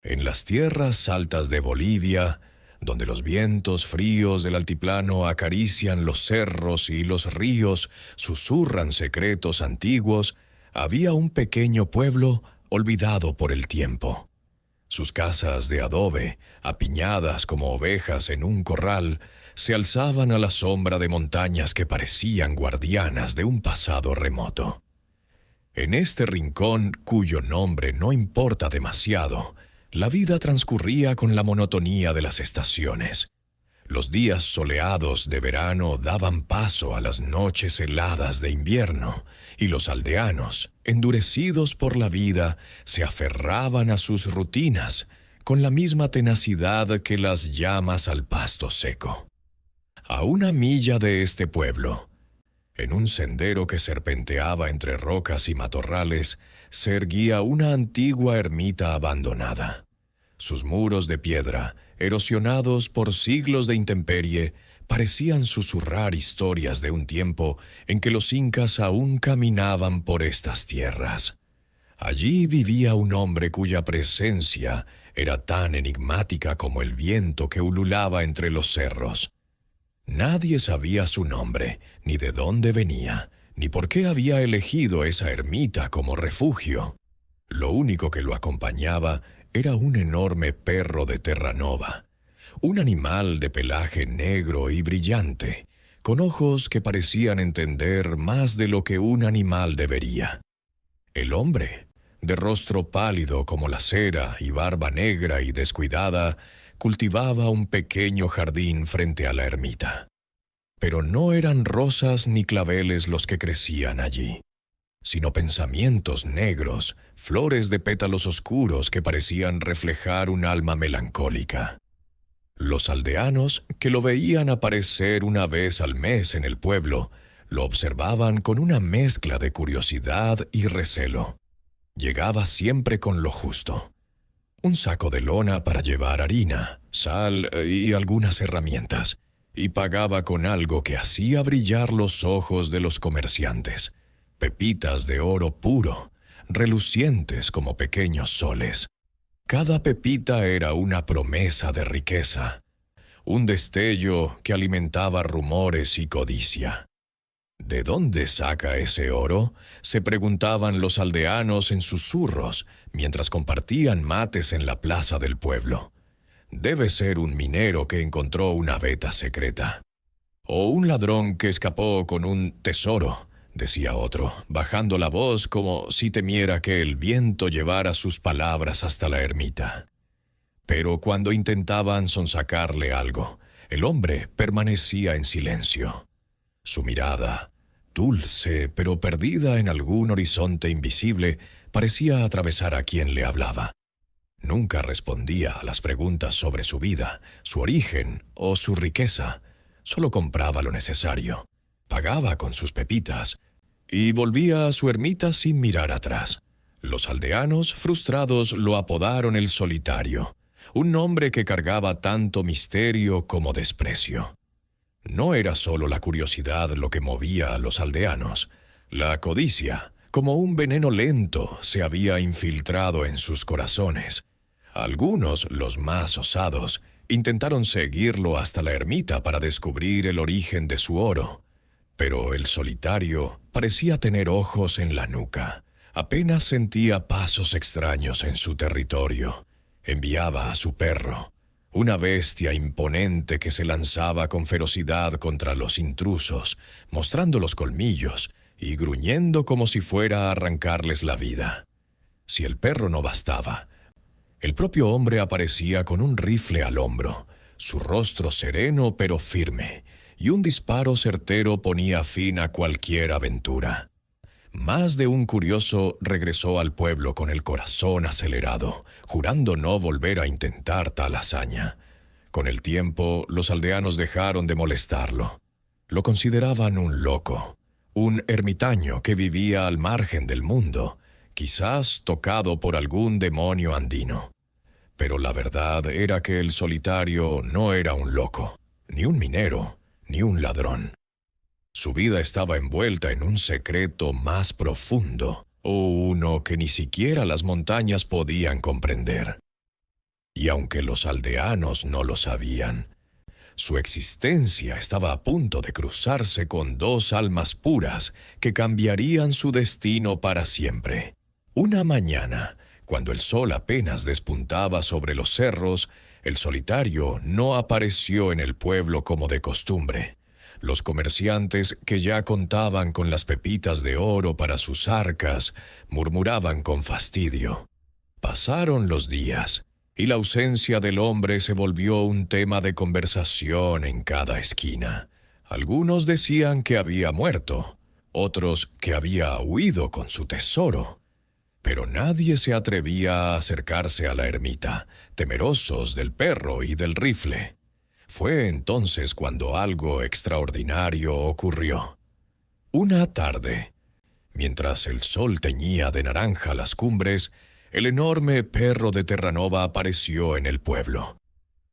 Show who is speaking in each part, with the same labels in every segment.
Speaker 1: En las tierras altas de Bolivia, donde los vientos fríos del altiplano acarician los cerros y los ríos susurran secretos antiguos, había un pequeño pueblo olvidado por el tiempo. Sus casas de adobe, apiñadas como ovejas en un corral, se alzaban a la sombra de montañas que parecían guardianas de un pasado remoto. En este rincón, cuyo nombre no importa demasiado, la vida transcurría con la monotonía de las estaciones. Los días soleados de verano daban paso a las noches heladas de invierno, y los aldeanos, endurecidos por la vida, se aferraban a sus rutinas con la misma tenacidad que las llamas al pasto seco. A una milla de este pueblo, en un sendero que serpenteaba entre rocas y matorrales, se erguía una antigua ermita abandonada. Sus muros de piedra, erosionados por siglos de intemperie, parecían susurrar historias de un tiempo en que los incas aún caminaban por estas tierras. Allí vivía un hombre cuya presencia era tan enigmática como el viento que ululaba entre los cerros. Nadie sabía su nombre, ni de dónde venía, ni por qué había elegido esa ermita como refugio. Lo único que lo acompañaba era un enorme perro de Terranova, un animal de pelaje negro y brillante, con ojos que parecían entender más de lo que un animal debería. El hombre, de rostro pálido como la cera y barba negra y descuidada, cultivaba un pequeño jardín frente a la ermita. Pero no eran rosas ni claveles los que crecían allí, sino pensamientos negros, flores de pétalos oscuros que parecían reflejar un alma melancólica. Los aldeanos, que lo veían aparecer una vez al mes en el pueblo, lo observaban con una mezcla de curiosidad y recelo. Llegaba siempre con lo justo: un saco de lona para llevar harina, sal y algunas herramientas, y pagaba con algo que hacía brillar los ojos de los comerciantes: pepitas de oro puro, relucientes como pequeños soles. Cada pepita era una promesa de riqueza, un destello que alimentaba rumores y codicia. ¿De dónde saca ese oro?, se preguntaban los aldeanos en susurros mientras compartían mates en la plaza del pueblo. Debe ser un minero que encontró una veta secreta. O un ladrón que escapó con un tesoro, decía otro, bajando la voz como si temiera que el viento llevara sus palabras hasta la ermita. Pero cuando intentaban sonsacarle algo, el hombre permanecía en silencio. Su mirada, dulce pero perdida en algún horizonte invisible, parecía atravesar a quien le hablaba. Nunca respondía a las preguntas sobre su vida, su origen o su riqueza. Solo compraba lo necesario, pagaba con sus pepitas y volvía a su ermita sin mirar atrás. Los aldeanos, frustrados, lo apodaron el Solitario, un nombre que cargaba tanto misterio como desprecio. No era solo la curiosidad lo que movía a los aldeanos. La codicia, como un veneno lento, se había infiltrado en sus corazones. Algunos, los más osados, intentaron seguirlo hasta la ermita para descubrir el origen de su oro. Pero el Solitario parecía tener ojos en la nuca. Apenas sentía pasos extraños en su territorio. Enviaba a su perro, una bestia imponente que se lanzaba con ferocidad contra los intrusos, mostrando los colmillos y gruñendo como si fuera a arrancarles la vida. Si el perro no bastaba, el propio hombre aparecía con un rifle al hombro, su rostro sereno pero firme, y un disparo certero ponía fin a cualquier aventura. Más de un curioso regresó al pueblo con el corazón acelerado, jurando no volver a intentar tal hazaña. Con el tiempo, los aldeanos dejaron de molestarlo. Lo consideraban un loco, un ermitaño que vivía al margen del mundo, quizás tocado por algún demonio andino. Pero la verdad era que el Solitario no era un loco, ni un minero, ni un ladrón. Su vida estaba envuelta en un secreto más profundo, o uno que ni siquiera las montañas podían comprender. y aunque los aldeanos no lo sabían, su existencia estaba a punto de cruzarse con dos almas puras que cambiarían su destino para siempre. Una mañana, cuando el sol apenas despuntaba sobre los cerros, el solitario no apareció en el pueblo como de costumbre. Los comerciantes, que ya contaban con las pepitas de oro para sus arcas, murmuraban con fastidio. Pasaron los días, y la ausencia del hombre se volvió un tema de conversación en cada esquina. Algunos decían que había muerto, otros que había huido con su tesoro. Pero nadie se atrevía a acercarse a la ermita, temerosos del perro y del rifle. Fue entonces cuando algo extraordinario ocurrió. Una tarde, mientras el sol teñía de naranja las cumbres, el enorme perro de Terranova apareció en el pueblo.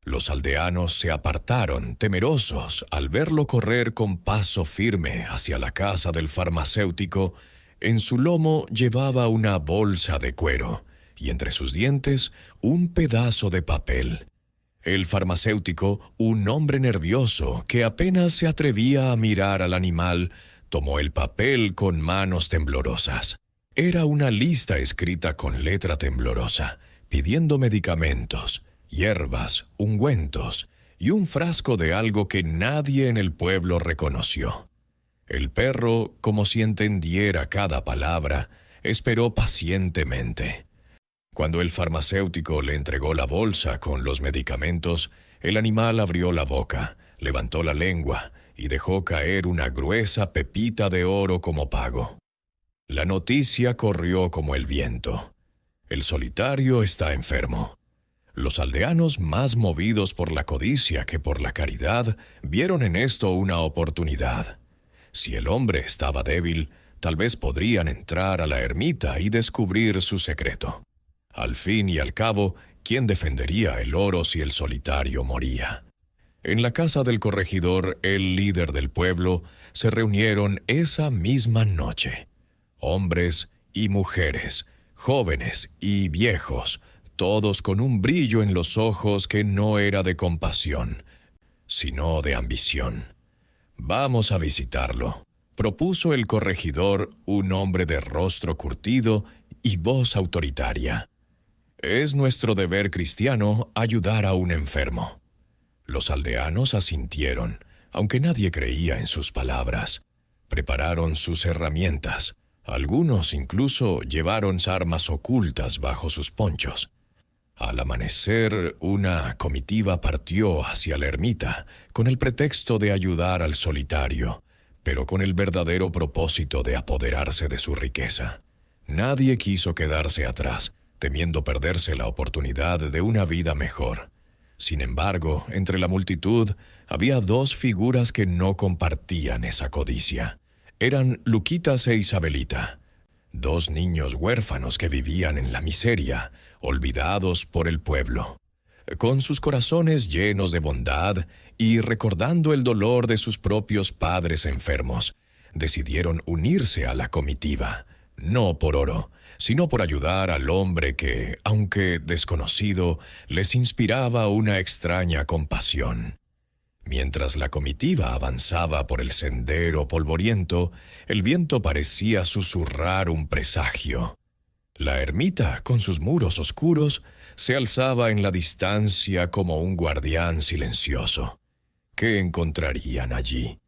Speaker 1: Los aldeanos se apartaron, temerosos, al verlo correr con paso firme hacia la casa del farmacéutico. En su lomo llevaba una bolsa de cuero, y entre sus dientes un pedazo de papel. El farmacéutico, un hombre nervioso que apenas se atrevía a mirar al animal, tomó el papel con manos temblorosas. Era una lista escrita con letra temblorosa, pidiendo medicamentos, hierbas, ungüentos y un frasco de algo que nadie en el pueblo reconoció. El perro, como si entendiera cada palabra, esperó pacientemente. Cuando el farmacéutico le entregó la bolsa con los medicamentos, el animal abrió la boca, levantó la lengua y dejó caer una gruesa pepita de oro como pago. La noticia corrió como el viento. El solitario está enfermo. Los aldeanos, más movidos por la codicia que por la caridad, vieron en esto una oportunidad. Si el hombre estaba débil, tal vez podrían entrar a la ermita y descubrir su secreto. Al fin y al cabo, ¿quién defendería el oro si el solitario moría? En la casa del corregidor, el líder del pueblo, se reunieron esa misma noche. Hombres y mujeres, jóvenes y viejos, todos con un brillo en los ojos que no era de compasión, sino de ambición. «Vamos a visitarlo», propuso el corregidor, un hombre de rostro curtido y voz autoritaria. «Es nuestro deber cristiano ayudar a un enfermo». Los aldeanos asintieron, aunque nadie creía en sus palabras. Prepararon sus herramientas. Algunos incluso llevaron armas ocultas bajo sus ponchos. Al amanecer, una comitiva partió hacia la ermita con el pretexto de ayudar al solitario, pero con el verdadero propósito de apoderarse de su riqueza. Nadie quiso quedarse atrás, temiendo perderse la oportunidad de una vida mejor. Sin embargo, entre la multitud había dos figuras que no compartían esa codicia. Eran Luquitas e Isabelita, dos niños huérfanos que vivían en la miseria, olvidados por el pueblo. Con sus corazones llenos de bondad y recordando el dolor de sus propios padres enfermos, decidieron unirse a la comitiva, no por oro, sino por ayudar al hombre que, aunque desconocido, les inspiraba una extraña compasión. Mientras la comitiva avanzaba por el sendero polvoriento, el viento parecía susurrar un presagio. La ermita, con sus muros oscuros, se alzaba en la distancia como un guardián silencioso. ¿Qué encontrarían allí?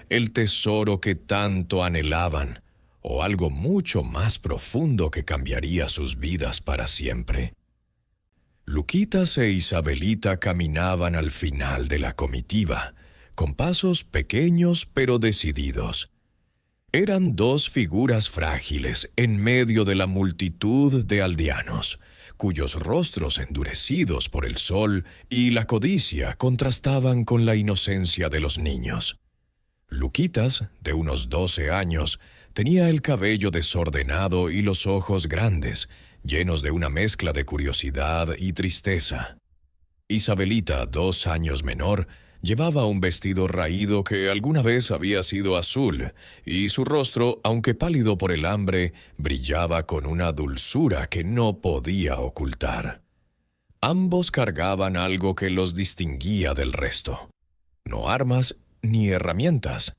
Speaker 1: ¿El tesoro que tanto anhelaban, o algo mucho más profundo que cambiaría sus vidas para siempre? Luquitas e Isabelita caminaban al final de la comitiva, con pasos pequeños pero decididos. Eran dos figuras frágiles en medio de la multitud de aldeanos, cuyos rostros endurecidos por el sol y la codicia contrastaban con la inocencia de los niños. Luquitas, de unos 12 años, tenía el cabello desordenado y los ojos grandes, llenos de una mezcla de curiosidad y tristeza. Isabelita, 2 años menor, llevaba un vestido raído que alguna vez había sido azul, y su rostro, aunque pálido por el hambre, brillaba con una dulzura que no podía ocultar. Ambos cargaban algo que los distinguía del resto. No armas ni herramientas,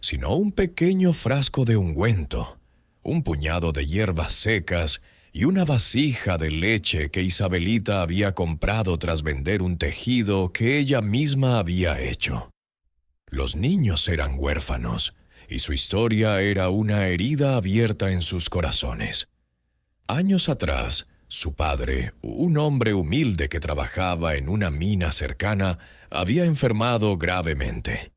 Speaker 1: sino un pequeño frasco de ungüento, un puñado de hierbas secas y una vasija de leche que Isabelita había comprado tras vender un tejido que ella misma había hecho. Los niños eran huérfanos, y su historia era una herida abierta en sus corazones. Años atrás, su padre, un hombre humilde que trabajaba en una mina cercana, había enfermado gravemente.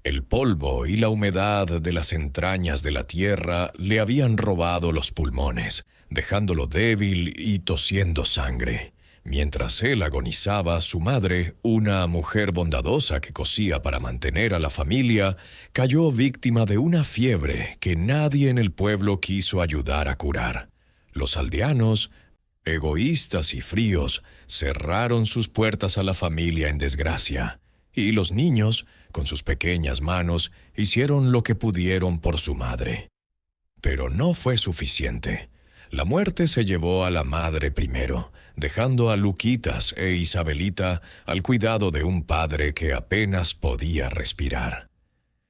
Speaker 1: El polvo y la humedad de las entrañas de la tierra le habían robado los pulmones, dejándolo débil y tosiendo sangre. Mientras él agonizaba, su madre, una mujer bondadosa que cosía para mantener a la familia, cayó víctima de una fiebre que nadie en el pueblo quiso ayudar a curar. Los aldeanos, egoístas y fríos, cerraron sus puertas a la familia en desgracia, y los niños, con sus pequeñas manos, hicieron lo que pudieron por su madre. Pero no fue suficiente. La muerte se llevó a la madre primero, dejando a Luquitas e Isabelita al cuidado de un padre que apenas podía respirar.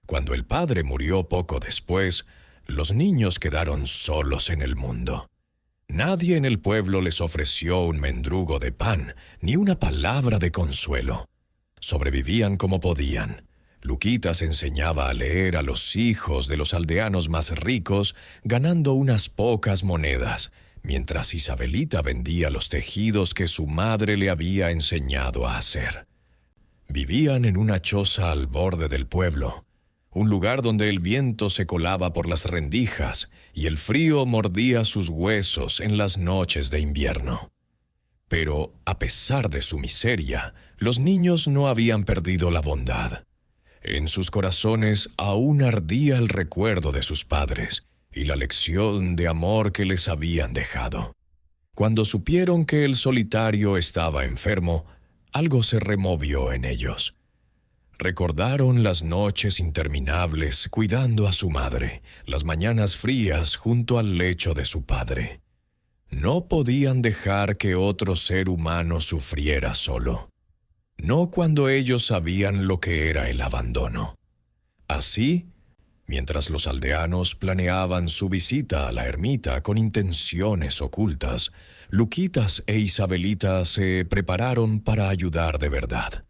Speaker 1: Cuando el padre murió poco después, los niños quedaron solos en el mundo. Nadie en el pueblo les ofreció un mendrugo de pan, ni una palabra de consuelo. Sobrevivían como podían. Luquitas enseñaba a leer a los hijos de los aldeanos más ricos, ganando unas pocas monedas, mientras Isabelita vendía los tejidos que su madre le había enseñado a hacer. Vivían en una choza al borde del pueblo, un lugar donde el viento se colaba por las rendijas y el frío mordía sus huesos en las noches de invierno. Pero, a pesar de su miseria, los niños no habían perdido la bondad. En sus corazones aún ardía el recuerdo de sus padres y la lección de amor que les habían dejado. Cuando supieron que el solitario estaba enfermo, algo se removió en ellos. Recordaron las noches interminables cuidando a su madre, las mañanas frías junto al lecho de su padre. No podían dejar que otro ser humano sufriera solo. No cuando ellos sabían lo que era el abandono. Así, mientras los aldeanos planeaban su visita a la ermita con intenciones ocultas, Luquitas e Isabelita se prepararon para ayudar de verdad.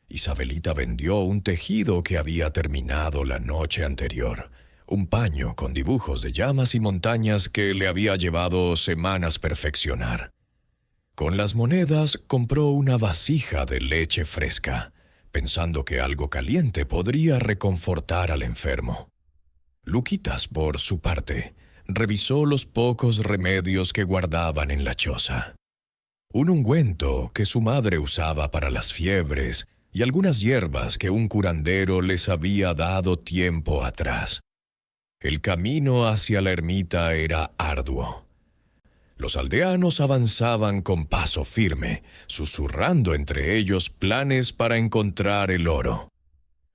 Speaker 1: Isabelita vendió un tejido que había terminado la noche anterior, un paño con dibujos de llamas y montañas que le había llevado semanas perfeccionar. Con las monedas compró una vasija de leche fresca, pensando que algo caliente podría reconfortar al enfermo. Luquitas, por su parte, revisó los pocos remedios que guardaban en la choza. Un ungüento que su madre usaba para las fiebres y algunas hierbas que un curandero les había dado tiempo atrás. El camino hacia la ermita era arduo. Los aldeanos avanzaban con paso firme, susurrando entre ellos planes para encontrar el oro.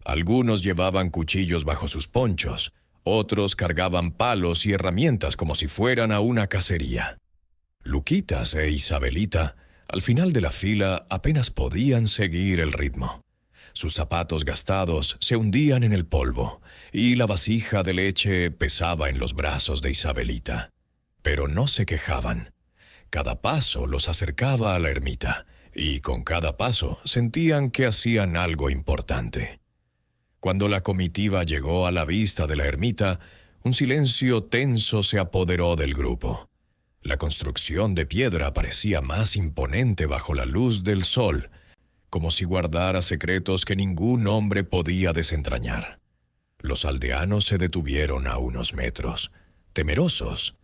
Speaker 1: Algunos llevaban cuchillos bajo sus ponchos, otros cargaban palos y herramientas como si fueran a una cacería. Luquitas e Isabelita, al final de la fila, apenas podían seguir el ritmo. Sus zapatos gastados se hundían en el polvo, y la vasija de leche pesaba en los brazos de Isabelita. Pero no se quejaban. Cada paso los acercaba a la ermita, y con cada paso sentían que hacían algo importante. Cuando la comitiva llegó a la vista de la ermita, un silencio tenso se apoderó del grupo. La construcción de piedra parecía más imponente bajo la luz del sol, como si guardara secretos que ningún hombre podía desentrañar. Los aldeanos se detuvieron a unos metros, temerosos.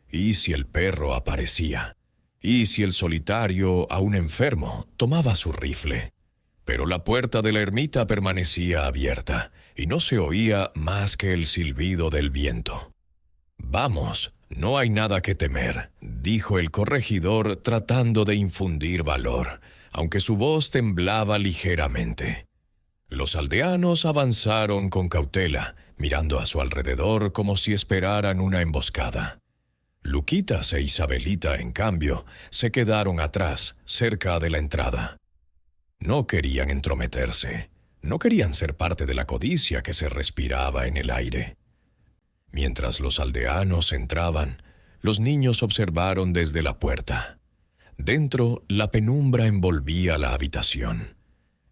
Speaker 1: ¿Y si el perro aparecía? ¿Y si el solitario, aún enfermo, tomaba su rifle? Pero la puerta de la ermita permanecía abierta, y no se oía más que el silbido del viento. «Vamos, no hay nada que temer», dijo el corregidor tratando de infundir valor, aunque su voz temblaba ligeramente. Los aldeanos avanzaron con cautela, mirando a su alrededor como si esperaran una emboscada. Luquitas e Isabelita, en cambio, se quedaron atrás, cerca de la entrada. No querían entrometerse, no querían ser parte de la codicia que se respiraba en el aire. Mientras los aldeanos entraban, los niños observaron desde la puerta. Dentro, la penumbra envolvía la habitación.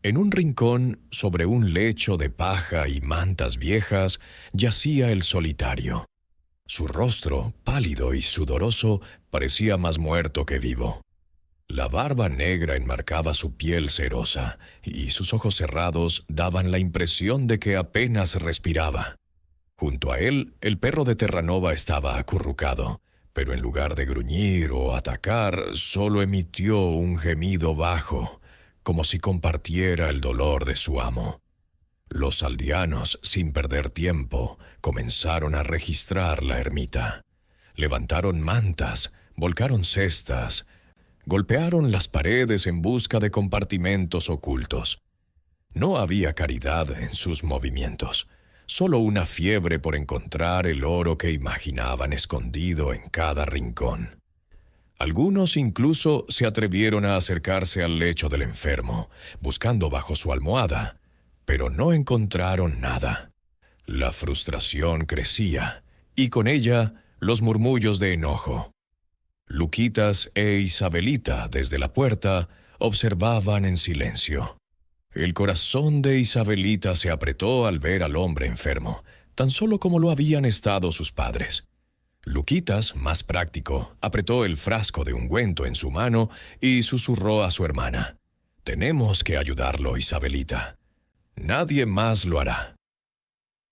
Speaker 1: En un rincón, sobre un lecho de paja y mantas viejas, yacía el solitario. Su rostro, pálido y sudoroso, parecía más muerto que vivo. La barba negra enmarcaba su piel cerosa, y sus ojos cerrados daban la impresión de que apenas respiraba. Junto a él, el perro de Terranova estaba acurrucado, pero en lugar de gruñir o atacar, solo emitió un gemido bajo, como si compartiera el dolor de su amo. Los aldeanos, sin perder tiempo, comenzaron a registrar la ermita. Levantaron mantas, volcaron cestas, golpearon las paredes en busca de compartimentos ocultos. No había caridad en sus movimientos, solo una fiebre por encontrar el oro que imaginaban escondido en cada rincón. Algunos incluso se atrevieron a acercarse al lecho del enfermo, buscando bajo su almohada, pero no encontraron nada. La frustración crecía, y con ella los murmullos de enojo. Luquitas e Isabelita, desde la puerta, observaban en silencio. El corazón de Isabelita se apretó al ver al hombre enfermo, tan solo como lo habían estado sus padres. Luquitas, más práctico, apretó el frasco de ungüento en su mano y susurró a su hermana: «Tenemos que ayudarlo, Isabelita. Nadie más lo hará».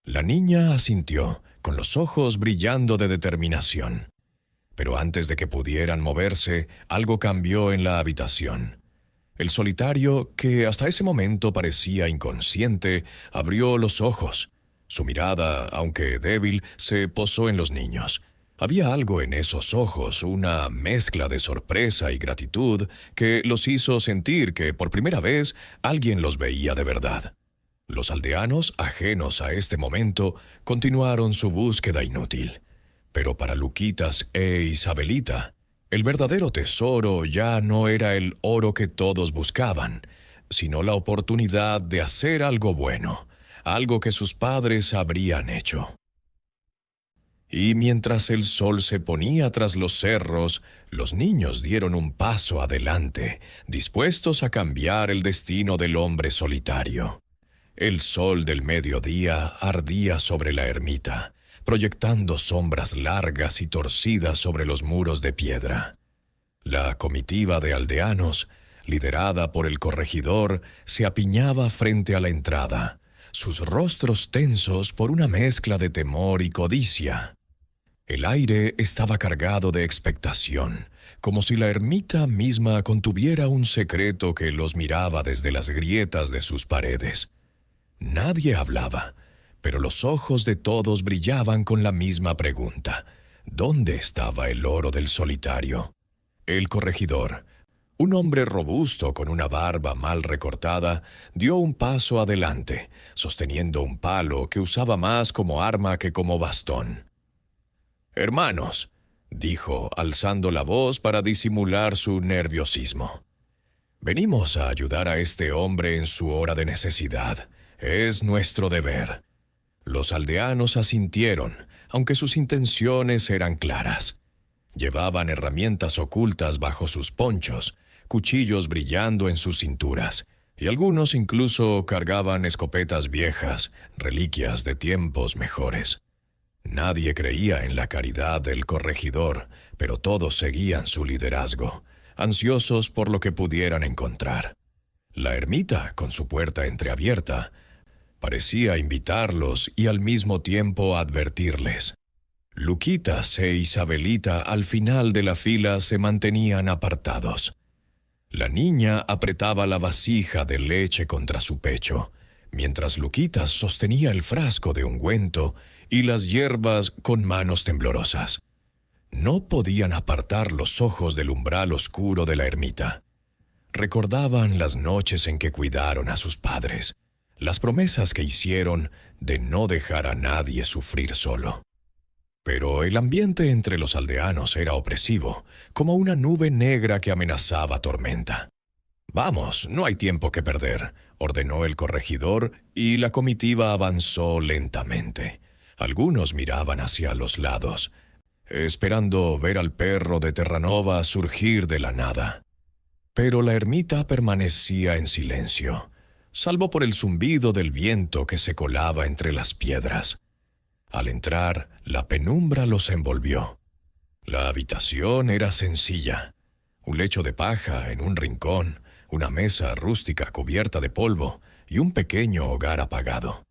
Speaker 1: La niña asintió, con los ojos brillando de determinación. Pero antes de que pudieran moverse, algo cambió en la habitación. El solitario, que hasta ese momento parecía inconsciente, abrió los ojos. Su mirada, aunque débil, se posó en los niños. Había algo en esos ojos, una mezcla de sorpresa y gratitud, que los hizo sentir que por primera vez alguien los veía de verdad. Los aldeanos, ajenos a este momento, continuaron su búsqueda inútil. Pero para Luquitas e Isabelita, el verdadero tesoro ya no era el oro que todos buscaban, sino la oportunidad de hacer algo bueno, algo que sus padres habrían hecho. Y mientras el sol se ponía tras los cerros, los niños dieron un paso adelante, dispuestos a cambiar el destino del hombre solitario. El sol del mediodía ardía sobre la ermita, proyectando sombras largas y torcidas sobre los muros de piedra. La comitiva de aldeanos, liderada por el corregidor, se apiñaba frente a la entrada, sus rostros tensos por una mezcla de temor y codicia. El aire estaba cargado de expectación, como si la ermita misma contuviera un secreto que los miraba desde las grietas de sus paredes. Nadie hablaba, pero los ojos de todos brillaban con la misma pregunta: ¿dónde estaba el oro del solitario? El corregidor, un hombre robusto con una barba mal recortada, dio un paso adelante, sosteniendo un palo que usaba más como arma que como bastón. «Hermanos», dijo, alzando la voz para disimular su nerviosismo, «venimos a ayudar a este hombre en su hora de necesidad. Es nuestro deber». Los aldeanos asintieron, aunque sus intenciones eran claras. Llevaban herramientas ocultas bajo sus ponchos, cuchillos brillando en sus cinturas, y algunos incluso cargaban escopetas viejas, reliquias de tiempos mejores. Nadie creía en la caridad del corregidor, pero todos seguían su liderazgo, ansiosos por lo que pudieran encontrar. La ermita, con su puerta entreabierta, parecía invitarlos y al mismo tiempo advertirles. Luquitas e Isabelita al final de la fila se mantenían apartados. La niña apretaba la vasija de leche contra su pecho, mientras Luquitas sostenía el frasco de ungüento y las hierbas con manos temblorosas. No podían apartar los ojos del umbral oscuro de la ermita. Recordaban las noches en que cuidaron a sus padres, las promesas que hicieron de no dejar a nadie sufrir solo. Pero el ambiente entre los aldeanos era opresivo, como una nube negra que amenazaba tormenta. «Vamos, no hay tiempo que perder», ordenó el corregidor, y la comitiva avanzó lentamente. Algunos miraban hacia los lados, esperando ver al perro de Terranova surgir de la nada. Pero la ermita permanecía en silencio, salvo por el zumbido del viento que se colaba entre las piedras. Al entrar, la penumbra los envolvió. La habitación era sencilla. Un lecho de paja en un rincón, una mesa rústica cubierta de polvo y un pequeño hogar apagado.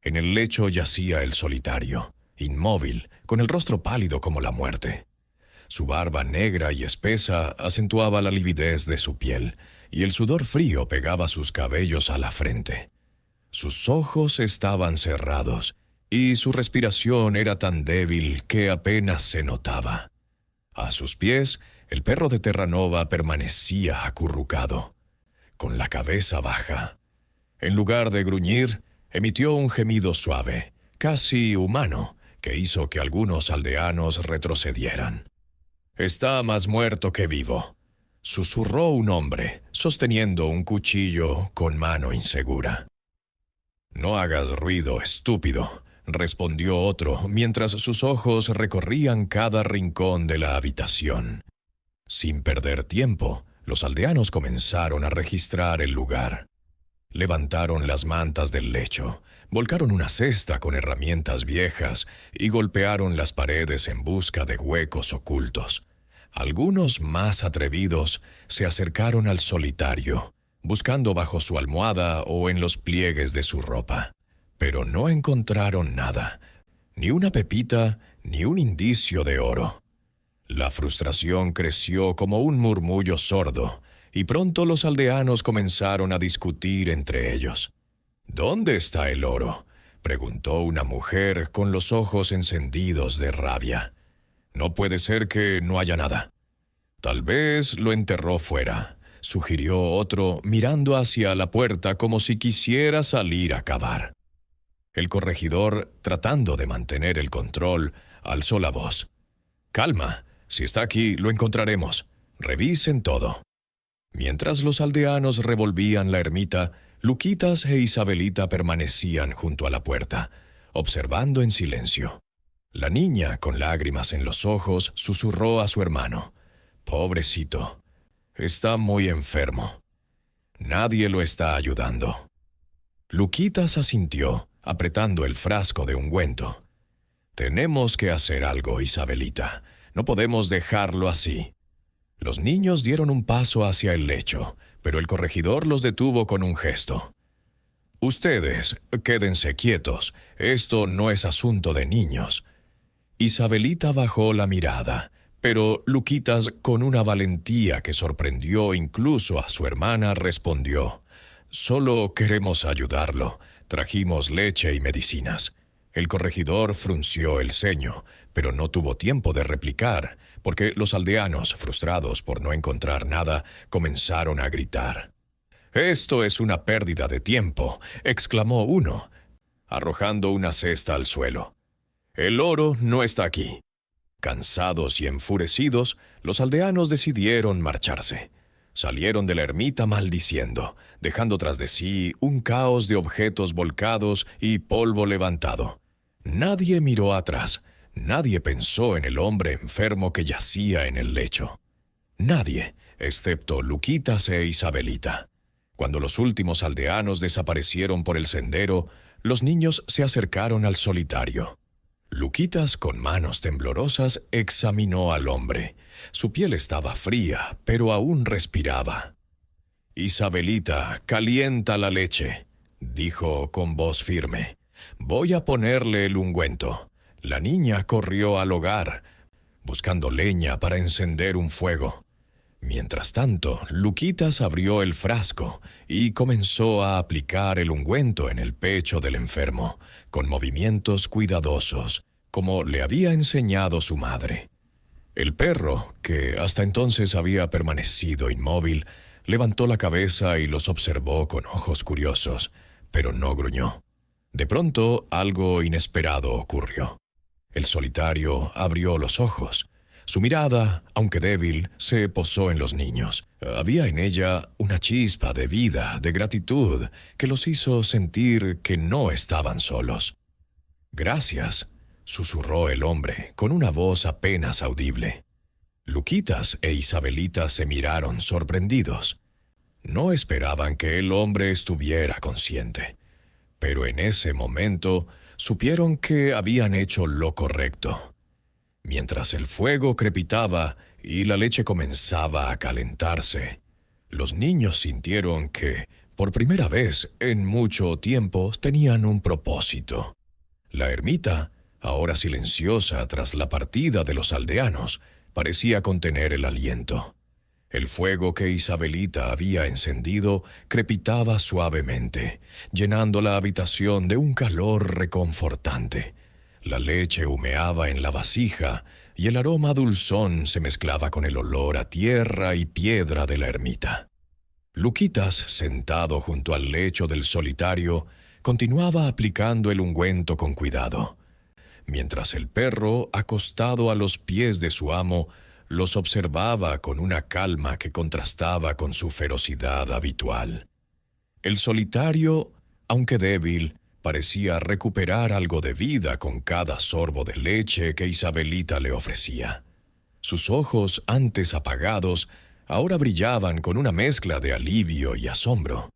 Speaker 1: En el lecho yacía el solitario, inmóvil, con el rostro pálido como la muerte. Su barba negra y espesa acentuaba la lividez de su piel, y el sudor frío pegaba sus cabellos a la frente. Sus ojos estaban cerrados, y su respiración era tan débil que apenas se notaba. A sus pies, el perro de Terranova permanecía acurrucado, con la cabeza baja. En lugar de gruñir, emitió un gemido suave, casi humano, que hizo que algunos aldeanos retrocedieran. «Está más muerto que vivo», susurró un hombre, sosteniendo un cuchillo con mano insegura. «No hagas ruido, estúpido», respondió otro, mientras sus ojos recorrían cada rincón de la habitación. Sin perder tiempo, los aldeanos comenzaron a registrar el lugar. Levantaron las mantas del lecho, volcaron una cesta con herramientas viejas y golpearon las paredes en busca de huecos ocultos. Algunos más atrevidos se acercaron al solitario, buscando bajo su almohada o en los pliegues de su ropa. Pero no encontraron nada, ni una pepita, ni un indicio de oro. La frustración creció como un murmullo sordo, y pronto los aldeanos comenzaron a discutir entre ellos. «¿Dónde está el oro?», preguntó una mujer con los ojos encendidos de rabia. «No puede ser que no haya nada». «Tal vez lo enterró fuera», sugirió otro, mirando hacia la puerta como si quisiera salir a cavar. El corregidor, tratando de mantener el control, alzó la voz. «Calma, si está aquí, lo encontraremos. Revisen todo». Mientras los aldeanos revolvían la ermita, Luquitas e Isabelita permanecían junto a la puerta, observando en silencio. La niña, con lágrimas en los ojos, susurró a su hermano. «Pobrecito, está muy enfermo. Nadie lo está ayudando». Luquitas asintió, apretando el frasco de ungüento. «Tenemos que hacer algo, Isabelita. No podemos dejarlo así». Los niños dieron un paso hacia el lecho, pero el corregidor los detuvo con un gesto. «Ustedes, quédense quietos. Esto no es asunto de niños». Isabelita bajó la mirada, pero Luquitas, con una valentía que sorprendió incluso a su hermana, respondió. «Solo queremos ayudarlo. Trajimos leche y medicinas». El corregidor frunció el ceño, pero no tuvo tiempo de replicar, porque los aldeanos, frustrados por no encontrar nada, comenzaron a gritar. «Esto es una pérdida de tiempo», exclamó uno, arrojando una cesta al suelo. «El oro no está aquí». Cansados y enfurecidos, los aldeanos decidieron marcharse. Salieron de la ermita maldiciendo, dejando tras de sí un caos de objetos volcados y polvo levantado. Nadie miró atrás, nadie pensó en el hombre enfermo que yacía en el lecho. Nadie, excepto Luquitas e Isabelita. Cuando los últimos aldeanos desaparecieron por el sendero, los niños se acercaron al solitario. Luquitas, con manos temblorosas, examinó al hombre. Su piel estaba fría, pero aún respiraba. «Isabelita, calienta la leche», dijo con voz firme. «Voy a ponerle el ungüento». La niña corrió al hogar, buscando leña para encender un fuego. Mientras tanto, Luquitas abrió el frasco y comenzó a aplicar el ungüento en el pecho del enfermo, con movimientos cuidadosos, como le había enseñado su madre. El perro, que hasta entonces había permanecido inmóvil, levantó la cabeza y los observó con ojos curiosos, pero no gruñó. De pronto, algo inesperado ocurrió. El solitario abrió los ojos. Su mirada, aunque débil, se posó en los niños. Había en ella una chispa de vida, de gratitud, que los hizo sentir que no estaban solos. «Gracias», susurró el hombre, con una voz apenas audible. Luquitas e Isabelita se miraron sorprendidos. No esperaban que el hombre estuviera consciente, pero en ese momento supieron que habían hecho lo correcto. Mientras el fuego crepitaba y la leche comenzaba a calentarse, los niños sintieron que, por primera vez en mucho tiempo, tenían un propósito. La ermita, ahora silenciosa tras la partida de los aldeanos, parecía contener el aliento. El fuego que Isabelita había encendido crepitaba suavemente, llenando la habitación de un calor reconfortante. La leche humeaba en la vasija y el aroma dulzón se mezclaba con el olor a tierra y piedra de la ermita. Luquitas, sentado junto al lecho del solitario, continuaba aplicando el ungüento con cuidado, mientras el perro, acostado a los pies de su amo, los observaba con una calma que contrastaba con su ferocidad habitual. El solitario, aunque débil, parecía recuperar algo de vida con cada sorbo de leche que Isabelita le ofrecía. Sus ojos, antes apagados, ahora brillaban con una mezcla de alivio y asombro.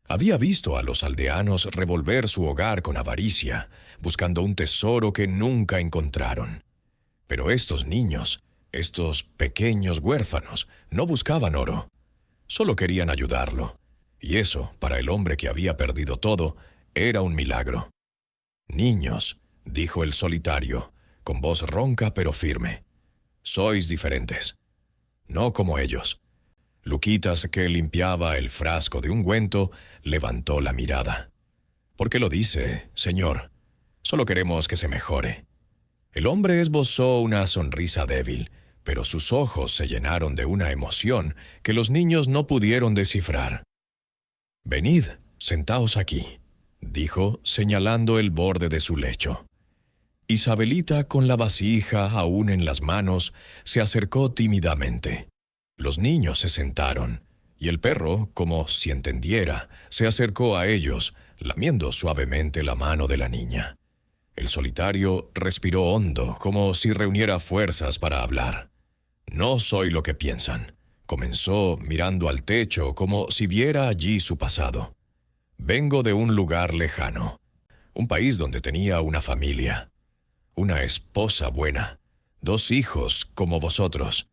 Speaker 1: Había visto a los aldeanos revolver su hogar con avaricia, buscando un tesoro que nunca encontraron. Pero estos niños, estos pequeños huérfanos, no buscaban oro. Solo querían ayudarlo. Y eso, para el hombre que había perdido todo, era un milagro. «Niños», dijo el solitario, con voz ronca pero firme, «sois diferentes. No como ellos». Luquitas, que limpiaba el frasco de ungüento, levantó la mirada. «¿Por qué lo dice, señor? Solo queremos que se mejore». El hombre esbozó una sonrisa débil, pero sus ojos se llenaron de una emoción que los niños no pudieron descifrar. «Venid, sentaos aquí», dijo, señalando el borde de su lecho. Isabelita, con la vasija aún en las manos, se acercó tímidamente. Los niños se sentaron, y el perro, como si entendiera, se acercó a ellos, lamiendo suavemente la mano de la niña. El solitario respiró hondo, como si reuniera fuerzas para hablar. «No soy lo que piensan», comenzó mirando al techo como si viera allí su pasado. «Vengo de un lugar lejano, un país donde tenía una familia, una esposa buena, 2 hijos como vosotros,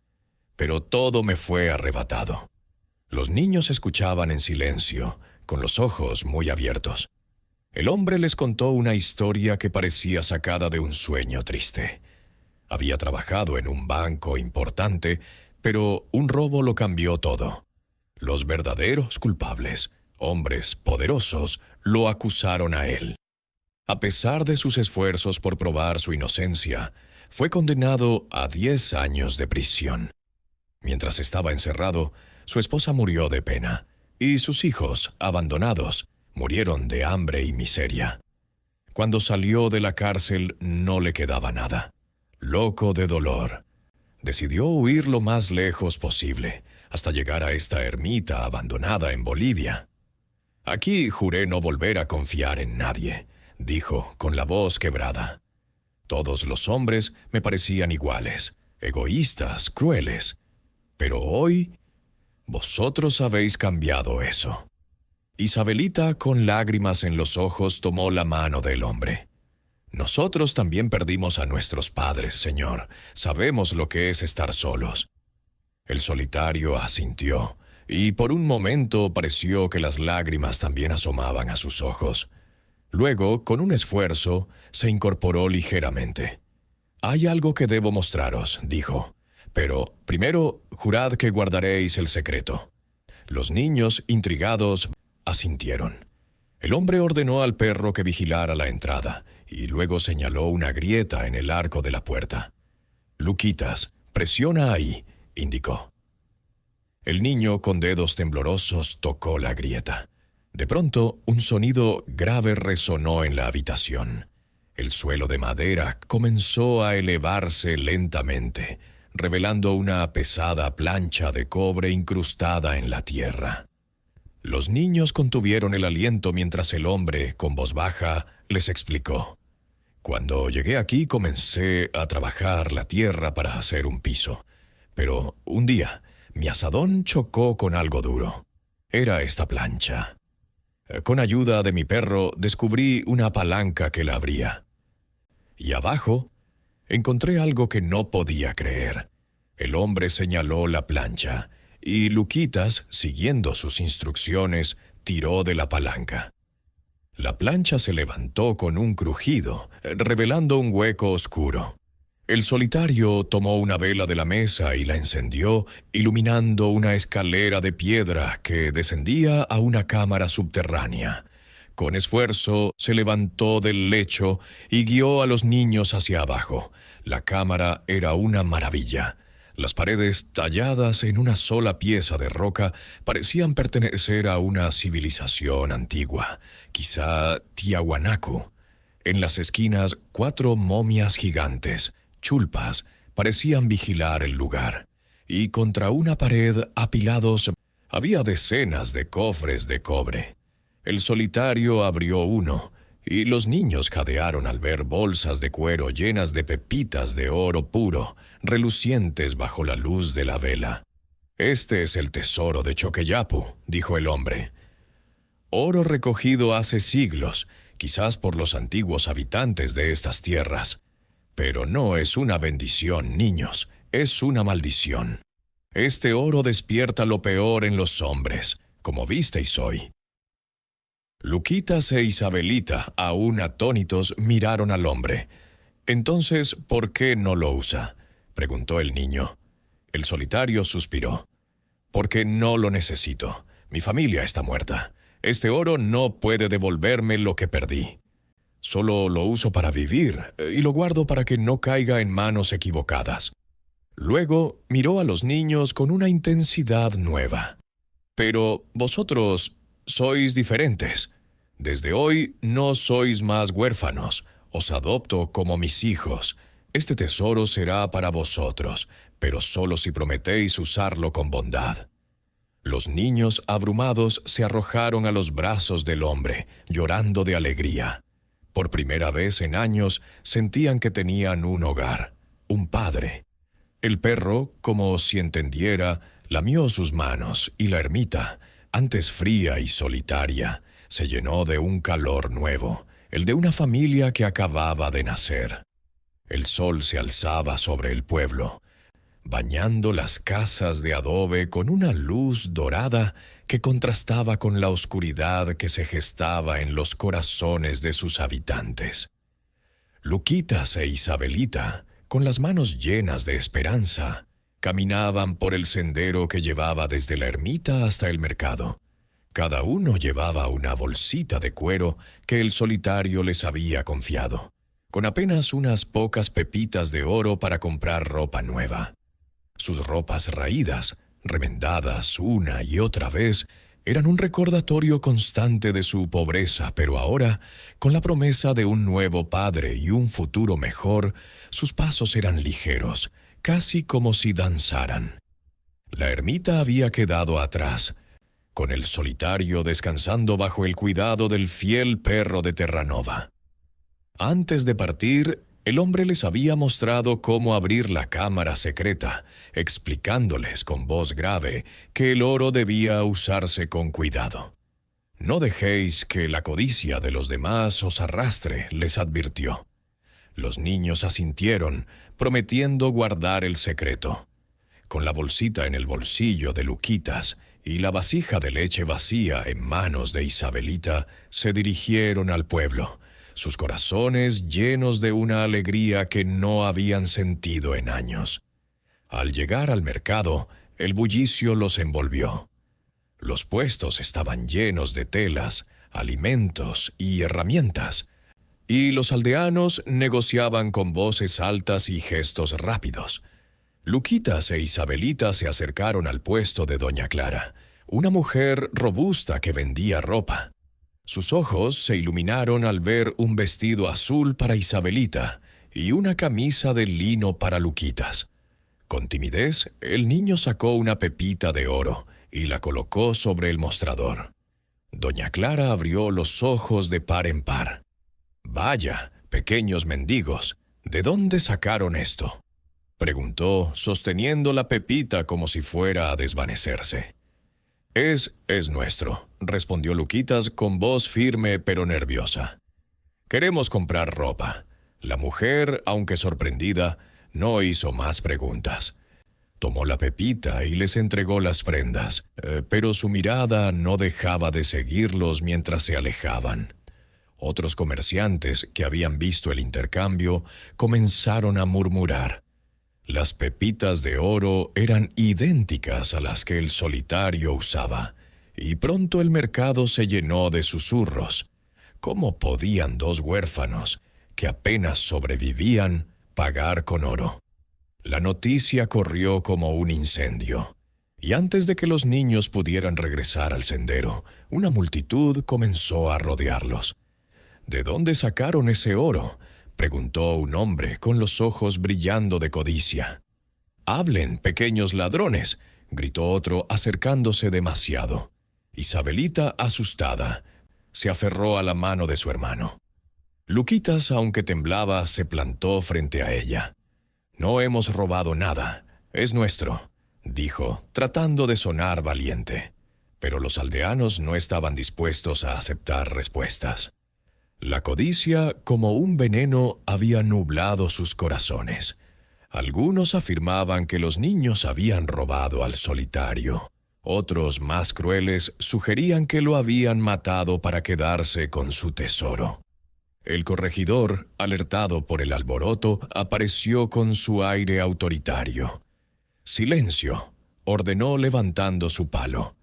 Speaker 1: pero todo me fue arrebatado». Los niños escuchaban en silencio, con los ojos muy abiertos. El hombre les contó una historia que parecía sacada de un sueño triste. Había trabajado en un banco importante, pero un robo lo cambió todo. Los verdaderos culpables, hombres poderosos, lo acusaron a él. A pesar de sus esfuerzos por probar su inocencia, fue condenado a 10 años de prisión. Mientras estaba encerrado, su esposa murió de pena, y sus hijos, abandonados, murieron de hambre y miseria. Cuando salió de la cárcel no le quedaba nada. Loco de dolor, decidió huir lo más lejos posible, hasta llegar a esta ermita abandonada en Bolivia. «Aquí juré no volver a confiar en nadie», dijo con la voz quebrada. «Todos los hombres me parecían iguales, egoístas, crueles. Pero hoy, vosotros habéis cambiado eso». Isabelita, con lágrimas en los ojos, tomó la mano del hombre. «Nosotros también perdimos a nuestros padres, señor. Sabemos lo que es estar solos». El solitario asintió, y por un momento pareció que las lágrimas también asomaban a sus ojos. Luego, con un esfuerzo, se incorporó ligeramente. «Hay algo que debo mostraros», dijo, «pero primero jurad que guardaréis el secreto». Los niños, intrigados, asintieron. El hombre ordenó al perro que vigilara la entrada, y luego señaló una grieta en el arco de la puerta. «Luquitas, presiona ahí», indicó. El niño, con dedos temblorosos, tocó la grieta. De pronto, un sonido grave resonó en la habitación. El suelo de madera comenzó a elevarse lentamente, revelando una pesada plancha de cobre incrustada en la tierra. Los niños contuvieron el aliento mientras el hombre, con voz baja, les explicó. Cuando llegué aquí comencé a trabajar la tierra para hacer un piso. Pero un día, mi azadón chocó con algo duro. Era esta plancha. Con ayuda de mi perro descubrí una palanca que la abría. Y abajo encontré algo que no podía creer. El hombre señaló la plancha, y Luquitas, siguiendo sus instrucciones, tiró de la palanca. La plancha se levantó con un crujido, revelando un hueco oscuro. El solitario tomó una vela de la mesa y la encendió, iluminando una escalera de piedra que descendía a una cámara subterránea. Con esfuerzo se levantó del lecho y guió a los niños hacia abajo. La cámara era una maravilla. Las paredes, talladas en una sola pieza de roca, parecían pertenecer a una civilización antigua, quizá Tiahuanaco. En las esquinas, 4 momias gigantes, chulpas, parecían vigilar el lugar. Y contra una pared, apilados, había decenas de cofres de cobre. El solitario abrió uno, y los niños jadearon al ver bolsas de cuero llenas de pepitas de oro puro, relucientes bajo la luz de la vela. «Este es el tesoro de Choqueyapu», dijo el hombre. «Oro recogido hace siglos, quizás por los antiguos habitantes de estas tierras. Pero no es una bendición, niños, es una maldición. Este oro despierta lo peor en los hombres, como visteis hoy». Luquitas e Isabelita, aún atónitos, miraron al hombre. «Entonces, ¿por qué no lo usa?», preguntó el niño. El solitario suspiró. «Porque no lo necesito. Mi familia está muerta. Este oro no puede devolverme lo que perdí. Solo lo uso para vivir, y lo guardo para que no caiga en manos equivocadas». Luego miró a los niños con una intensidad nueva. «Pero vosotros sois diferentes. Desde hoy no sois más huérfanos. Os adopto como mis hijos. Este tesoro será para vosotros, pero solo si prometéis usarlo con bondad». Los niños, abrumados, se arrojaron a los brazos del hombre, llorando de alegría. Por primera vez en años sentían que tenían un hogar, un padre. El perro, como si entendiera, lamió sus manos, y la ermita, antes fría y solitaria, se llenó de un calor nuevo, el de una familia que acababa de nacer. El sol se alzaba sobre el pueblo, bañando las casas de adobe con una luz dorada que contrastaba con la oscuridad que se gestaba en los corazones de sus habitantes. Luquitas e Isabelita, con las manos llenas de esperanza, caminaban por el sendero que llevaba desde la ermita hasta el mercado. Cada uno llevaba una bolsita de cuero que el solitario les había confiado, con apenas unas pocas pepitas de oro para comprar ropa nueva. Sus ropas raídas, remendadas una y otra vez, eran un recordatorio constante de su pobreza, pero ahora, con la promesa de un nuevo padre y un futuro mejor, sus pasos eran ligeros, casi como si danzaran. La ermita había quedado atrás, con el solitario descansando bajo el cuidado del fiel perro de Terranova. Antes de partir, el hombre les había mostrado cómo abrir la cámara secreta, explicándoles con voz grave que el oro debía usarse con cuidado. «No dejéis que la codicia de los demás os arrastre», les advirtió. Los niños asintieron, prometiendo guardar el secreto. Con la bolsita en el bolsillo de Luquitas y la vasija de leche vacía en manos de Isabelita, se dirigieron al pueblo, sus corazones llenos de una alegría que no habían sentido en años. Al llegar al mercado, el bullicio los envolvió. Los puestos estaban llenos de telas, alimentos y herramientas, y los aldeanos negociaban con voces altas y gestos rápidos. Luquitas e Isabelita se acercaron al puesto de doña Clara, una mujer robusta que vendía ropa. Sus ojos se iluminaron al ver un vestido azul para Isabelita y una camisa de lino para Luquitas. Con timidez, el niño sacó una pepita de oro y la colocó sobre el mostrador. Doña Clara abrió los ojos de par en par. «Vaya, pequeños mendigos, ¿de dónde sacaron esto?», preguntó, sosteniendo la pepita como si fuera a desvanecerse. Es nuestro», respondió Luquitas con voz firme pero nerviosa. «Queremos comprar ropa». La mujer, aunque sorprendida, no hizo más preguntas. Tomó la pepita y les entregó las prendas, pero su mirada no dejaba de seguirlos mientras se alejaban. Otros comerciantes que habían visto el intercambio comenzaron a murmurar. Las pepitas de oro eran idénticas a las que el solitario usaba, y pronto el mercado se llenó de susurros. ¿Cómo podían dos huérfanos, que apenas sobrevivían, pagar con oro? La noticia corrió como un incendio, y antes de que los niños pudieran regresar al sendero, una multitud comenzó a rodearlos. «¿De dónde sacaron ese oro?», preguntó un hombre con los ojos brillando de codicia. «Hablen, pequeños ladrones», gritó otro acercándose demasiado. Isabelita, asustada, se aferró a la mano de su hermano. Luquitas, aunque temblaba, se plantó frente a ella. «No hemos robado nada, es nuestro», dijo, tratando de sonar valiente. Pero los aldeanos no estaban dispuestos a aceptar respuestas. La codicia, como un veneno, había nublado sus corazones. Algunos afirmaban que los niños habían robado al solitario. Otros, más crueles, sugerían que lo habían matado para quedarse con su tesoro. El corregidor, alertado por el alboroto, apareció con su aire autoritario. «Silencio», ordenó levantando su palo.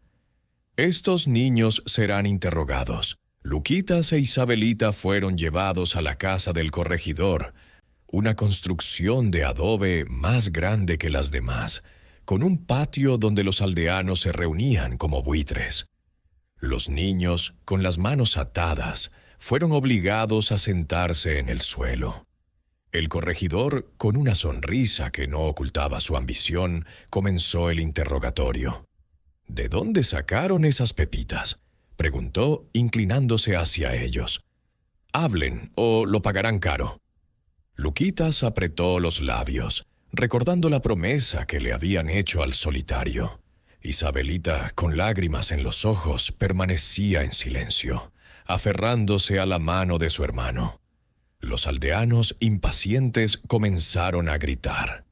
Speaker 1: «Estos niños serán interrogados». Luquitas e Isabelita fueron llevados a la casa del corregidor, una construcción de adobe más grande que las demás, con un patio donde los aldeanos se reunían como buitres. Los niños, con las manos atadas, fueron obligados a sentarse en el suelo. El corregidor, con una sonrisa que no ocultaba su ambición, comenzó el interrogatorio. «¿De dónde sacaron esas pepitas?», preguntó, inclinándose hacia ellos. «Hablen, o lo pagarán caro». Luquitas apretó los labios, recordando la promesa que le habían hecho al solitario. Isabelita, con lágrimas en los ojos, permanecía en silencio, aferrándose a la mano de su hermano. Los aldeanos, impacientes, comenzaron a gritar.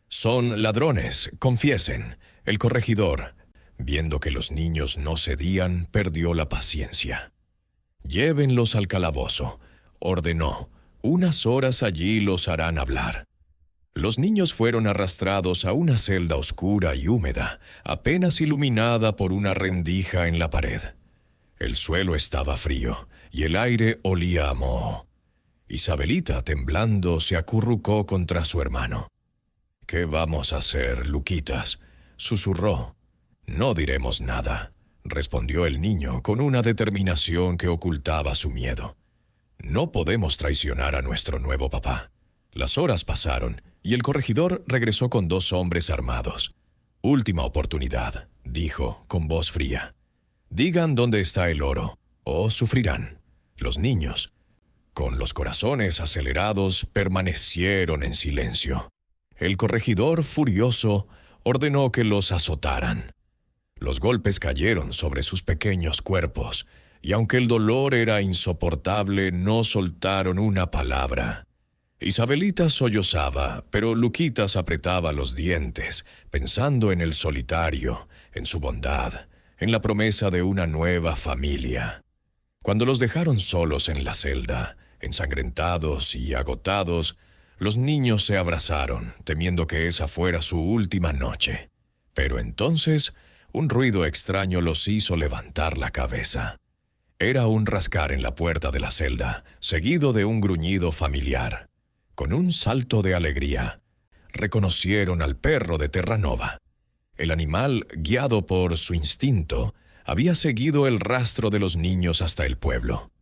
Speaker 1: «Son ladrones, confiesen». El corregidor, viendo que los niños no cedían, perdió la paciencia. «Llévenlos al calabozo», ordenó. «Unas horas allí los harán hablar». Los niños fueron arrastrados a una celda oscura y húmeda, apenas iluminada por una rendija en la pared. El suelo estaba frío y el aire olía a moho. Isabelita, temblando, se acurrucó contra su hermano. «¿Qué vamos a hacer, Luquitas?», susurró. «No diremos nada», respondió el niño con una determinación que ocultaba su miedo. «No podemos traicionar a nuestro nuevo papá». Las horas pasaron y el corregidor regresó con 2 hombres armados. «Última oportunidad», dijo con voz fría. «Digan dónde está el oro, o sufrirán». Los niños, con los corazones acelerados, permanecieron en silencio. El corregidor, furioso, ordenó que los azotaran. Los golpes cayeron sobre sus pequeños cuerpos, y aunque el dolor era insoportable, no soltaron una palabra. Isabelita sollozaba, pero Luquitas apretaba los dientes, pensando en el solitario, en su bondad, en la promesa de una nueva familia. Cuando los dejaron solos en la celda, ensangrentados y agotados, los niños se abrazaron, temiendo que esa fuera su última noche. Pero entonces un ruido extraño los hizo levantar la cabeza. Era un rascar en la puerta de la celda, seguido de un gruñido familiar. Con un salto de alegría, reconocieron al perro de Terranova. El animal, guiado por su instinto, había seguido el rastro de los niños hasta el pueblo.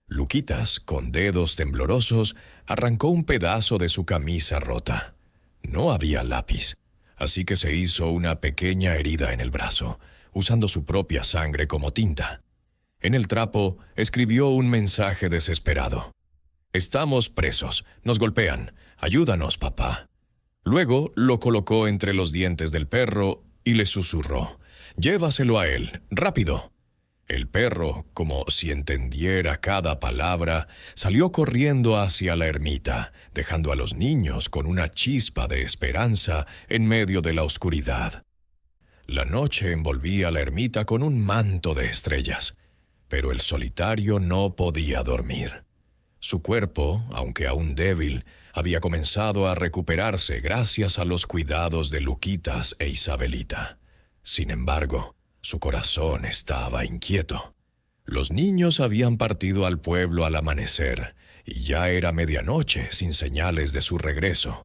Speaker 1: Luquitas, con dedos temblorosos, arrancó un pedazo de su camisa rota. No había lápiz, así que se hizo una pequeña herida en el brazo, usando su propia sangre como tinta. En el trapo escribió un mensaje desesperado. «Estamos presos, nos golpean, ayúdanos, papá». Luego lo colocó entre los dientes del perro y le susurró: «Llévaselo a él, rápido». El perro, como si entendiera cada palabra, salió corriendo hacia la ermita, dejando a los niños con una chispa de esperanza en medio de la oscuridad. La noche envolvía la ermita con un manto de estrellas, pero el solitario no podía dormir. Su cuerpo, aunque aún débil, había comenzado a recuperarse gracias a los cuidados de Luquitas e Isabelita. Sin embargo, su corazón estaba inquieto. Los niños habían partido al pueblo al amanecer, y ya era medianoche sin señales de su regreso.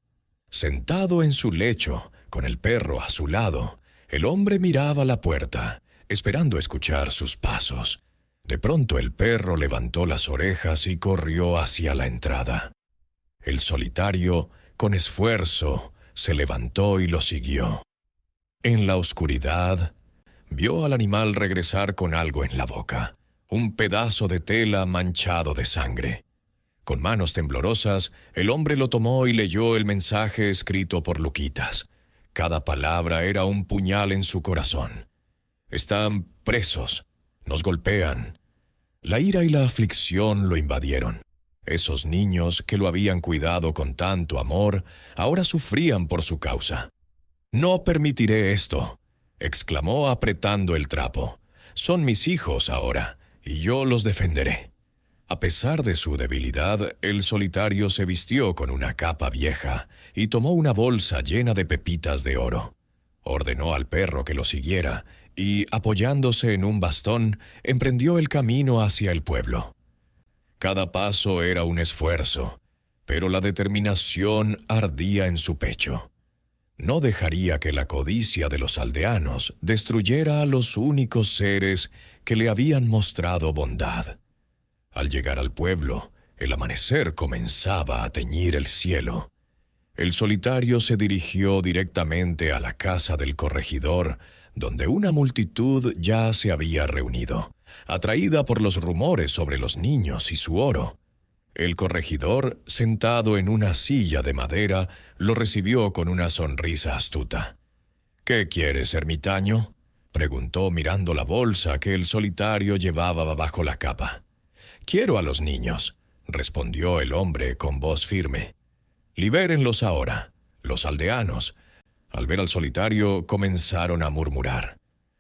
Speaker 1: Sentado en su lecho, con el perro a su lado, el hombre miraba la puerta, esperando escuchar sus pasos. De pronto el perro levantó las orejas y corrió hacia la entrada. El solitario, con esfuerzo, se levantó y lo siguió. En la oscuridad, vio al animal regresar con algo en la boca, un pedazo de tela manchado de sangre. Con manos temblorosas, el hombre lo tomó y leyó el mensaje escrito por Luquitas. Cada palabra era un puñal en su corazón. «Están presos, nos golpean». La ira y la aflicción lo invadieron. Esos niños que lo habían cuidado con tanto amor, ahora sufrían por su causa. «No permitiré esto», exclamó apretando el trapo. «Son mis hijos ahora, y yo los defenderé». A pesar de su debilidad, el solitario se vistió con una capa vieja y tomó una bolsa llena de pepitas de oro. Ordenó al perro que lo siguiera y, apoyándose en un bastón, emprendió el camino hacia el pueblo. Cada paso era un esfuerzo, pero la determinación ardía en su pecho. No dejaría que la codicia de los aldeanos destruyera a los únicos seres que le habían mostrado bondad. Al llegar al pueblo, el amanecer comenzaba a teñir el cielo. El solitario se dirigió directamente a la casa del corregidor, donde una multitud ya se había reunido, atraída por los rumores sobre los niños y su oro. El corregidor, sentado en una silla de madera, lo recibió con una sonrisa astuta. «¿Qué quieres, ermitaño?», preguntó mirando la bolsa que el solitario llevaba bajo la capa. «Quiero a los niños», respondió el hombre con voz firme. «Libérenlos ahora». Los aldeanos, al ver al solitario, comenzaron a murmurar.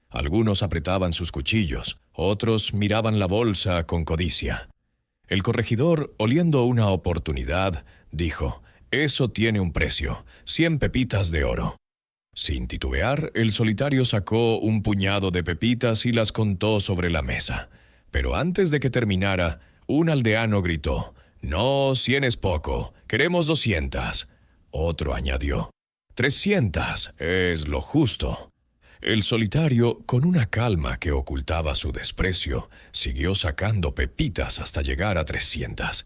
Speaker 1: Algunos apretaban sus cuchillos, otros miraban la bolsa con codicia. El corregidor, oliendo una oportunidad, dijo: «Eso tiene un precio, 100 pepitas de oro». Sin titubear, el solitario sacó un puñado de pepitas y las contó sobre la mesa. Pero antes de que terminara, un aldeano gritó: «No, 100 es poco, queremos 200». Otro añadió: «300 es lo justo». El solitario, con una calma que ocultaba su desprecio, siguió sacando pepitas hasta llegar a 300.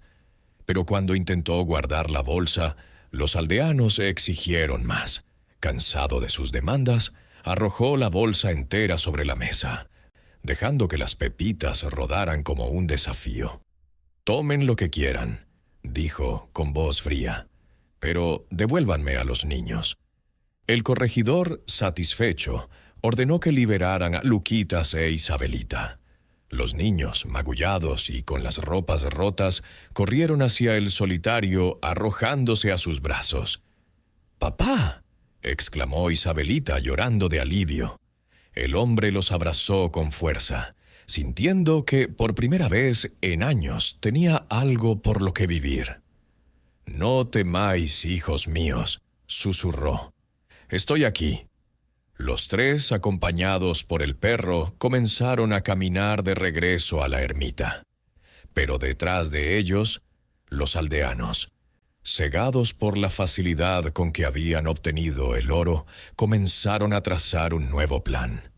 Speaker 1: Pero cuando intentó guardar la bolsa, los aldeanos exigieron más. Cansado de sus demandas, arrojó la bolsa entera sobre la mesa, dejando que las pepitas rodaran como un desafío. «Tomen lo que quieran», dijo con voz fría, «pero devuélvanme a los niños». El corregidor, satisfecho, ordenó que liberaran a Luquitas e Isabelita. Los niños, magullados y con las ropas rotas, corrieron hacia el solitario, arrojándose a sus brazos. «¡Papá!», exclamó Isabelita llorando de alivio. El hombre los abrazó con fuerza, sintiendo que por primera vez en años tenía algo por lo que vivir. «No temáis, hijos míos», susurró. «Estoy aquí». Los tres, acompañados por el perro, comenzaron a caminar de regreso a la ermita. Pero detrás de ellos, los aldeanos, cegados por la facilidad con que habían obtenido el oro, comenzaron a trazar un nuevo plan.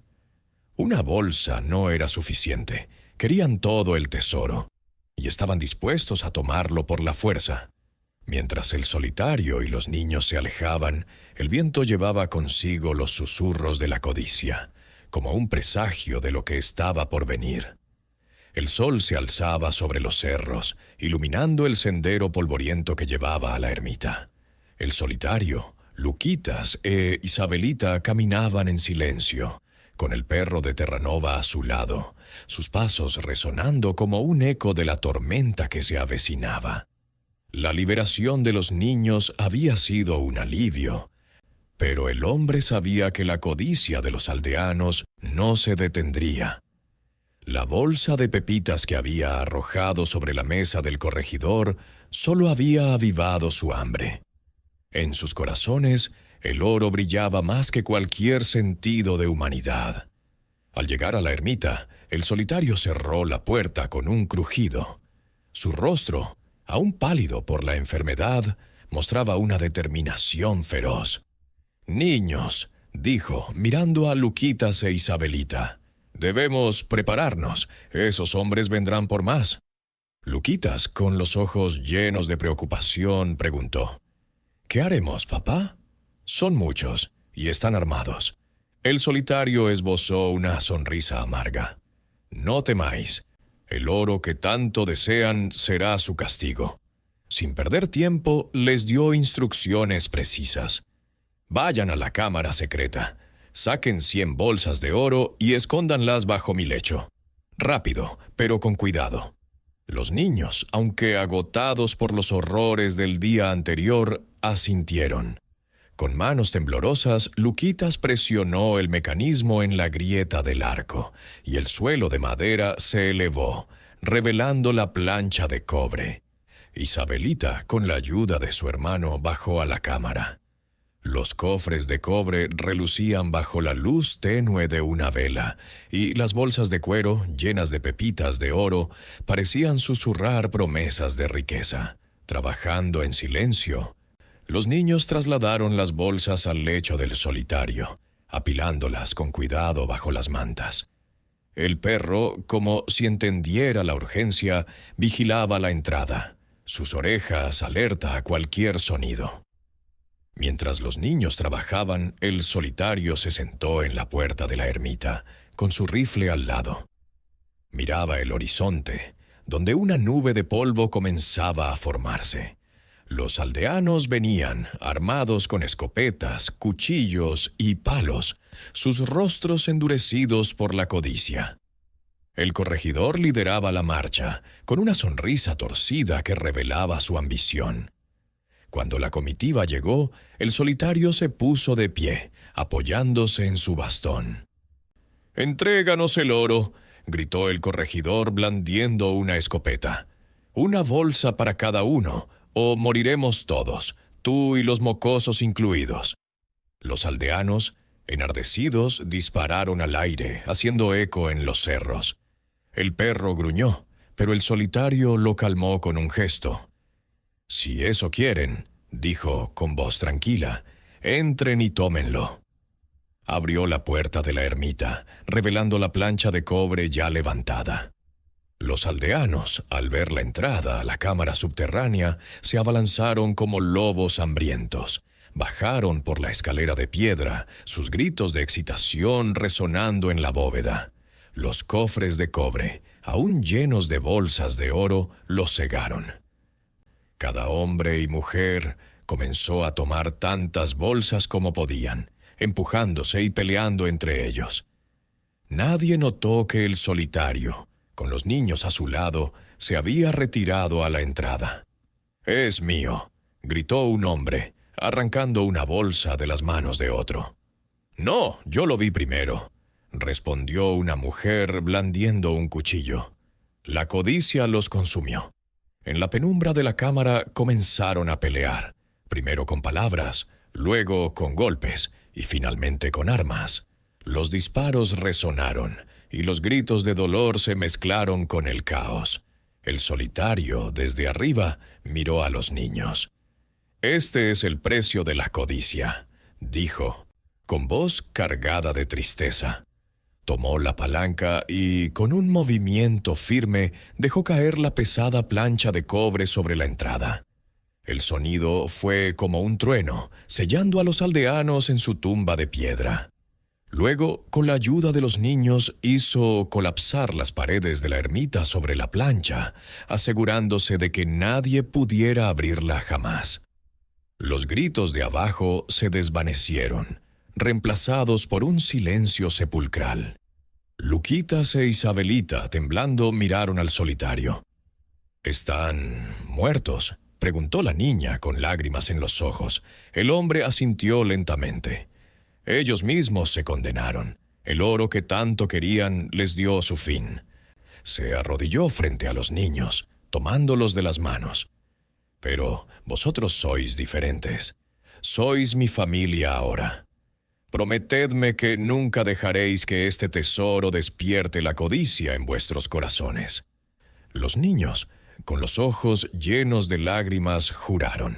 Speaker 1: Una bolsa no era suficiente. Querían todo el tesoro, y estaban dispuestos a tomarlo por la fuerza. Mientras el solitario y los niños se alejaban, el viento llevaba consigo los susurros de la codicia, como un presagio de lo que estaba por venir. El sol se alzaba sobre los cerros, iluminando el sendero polvoriento que llevaba a la ermita. El solitario, Luquitas e Isabelita caminaban en silencio, con el perro de Terranova a su lado, sus pasos resonando como un eco de la tormenta que se avecinaba. La liberación de los niños había sido un alivio, pero el hombre sabía que la codicia de los aldeanos no se detendría. La bolsa de pepitas que había arrojado sobre la mesa del corregidor solo había avivado su hambre. En sus corazones, el oro brillaba más que cualquier sentido de humanidad. Al llegar a la ermita, el solitario cerró la puerta con un crujido. Su rostro, aún pálido por la enfermedad, mostraba una determinación feroz. «Niños», dijo, mirando a Luquitas e Isabelita, «debemos prepararnos. Esos hombres vendrán por más». Luquitas, con los ojos llenos de preocupación, preguntó, «¿Qué haremos, papá?» «Son muchos, y están armados». El solitario esbozó una sonrisa amarga. «No temáis. El oro que tanto desean será su castigo». Sin perder tiempo, les dio instrucciones precisas. «Vayan a la cámara secreta. Saquen 100 bolsas de oro y escóndanlas bajo mi lecho. Rápido, pero con cuidado». Los niños, aunque agotados por los horrores del día anterior, asintieron. Con manos temblorosas, Luquitas presionó el mecanismo en la grieta del arco, y el suelo de madera se elevó, revelando la plancha de cobre. Isabelita, con la ayuda de su hermano, bajó a la cámara. Los cofres de cobre relucían bajo la luz tenue de una vela, y las bolsas de cuero, llenas de pepitas de oro, parecían susurrar promesas de riqueza. Trabajando en silencio, los niños trasladaron las bolsas al lecho del solitario, apilándolas con cuidado bajo las mantas. El perro, como si entendiera la urgencia, vigilaba la entrada, sus orejas alerta a cualquier sonido. Mientras los niños trabajaban, el solitario se sentó en la puerta de la ermita, con su rifle al lado. Miraba el horizonte, donde una nube de polvo comenzaba a formarse. Los aldeanos venían, armados con escopetas, cuchillos y palos, sus rostros endurecidos por la codicia. El corregidor lideraba la marcha, con una sonrisa torcida que revelaba su ambición. Cuando la comitiva llegó, el solitario se puso de pie, apoyándose en su bastón. «Entréganos el oro», gritó el corregidor blandiendo una escopeta. «Una bolsa para cada uno, o moriremos todos, tú y los mocosos incluidos». Los aldeanos, enardecidos, dispararon al aire, haciendo eco en los cerros. El perro gruñó, pero el solitario lo calmó con un gesto. «Si eso quieren», dijo con voz tranquila, «entren y tómenlo». Abrió la puerta de la ermita, revelando la plancha de cobre ya levantada. Los aldeanos, al ver la entrada a la cámara subterránea, se abalanzaron como lobos hambrientos. Bajaron por la escalera de piedra, sus gritos de excitación resonando en la bóveda. Los cofres de cobre, aún llenos de bolsas de oro, los cegaron. Cada hombre y mujer comenzó a tomar tantas bolsas como podían, empujándose y peleando entre ellos. Nadie notó que el solitario, con los niños a su lado, se había retirado a la entrada. «Es mío», gritó un hombre, arrancando una bolsa de las manos de otro. «No, yo lo vi primero», respondió una mujer blandiendo un cuchillo. La codicia los consumió. En la penumbra de la cámara comenzaron a pelear, primero con palabras, luego con golpes y finalmente con armas. Los disparos resonaron y los gritos de dolor se mezclaron con el caos. El solitario, desde arriba, miró a los niños. «Este es el precio de la codicia», dijo, con voz cargada de tristeza. Tomó la palanca y, con un movimiento firme, dejó caer la pesada plancha de cobre sobre la entrada. El sonido fue como un trueno, sellando a los aldeanos en su tumba de piedra. Luego, con la ayuda de los niños, hizo colapsar las paredes de la ermita sobre la plancha, asegurándose de que nadie pudiera abrirla jamás. Los gritos de abajo se desvanecieron, reemplazados por un silencio sepulcral. Luquitas e Isabelita, temblando, miraron al solitario. «¿Están muertos?», preguntó la niña con lágrimas en los ojos. El hombre asintió lentamente. Ellos mismos se condenaron. El oro que tanto querían les dio su fin. Se arrodilló frente a los niños, tomándolos de las manos. «Pero vosotros sois diferentes. Sois mi familia ahora. Prometedme que nunca dejaréis que este tesoro despierte la codicia en vuestros corazones». Los niños, con los ojos llenos de lágrimas, juraron.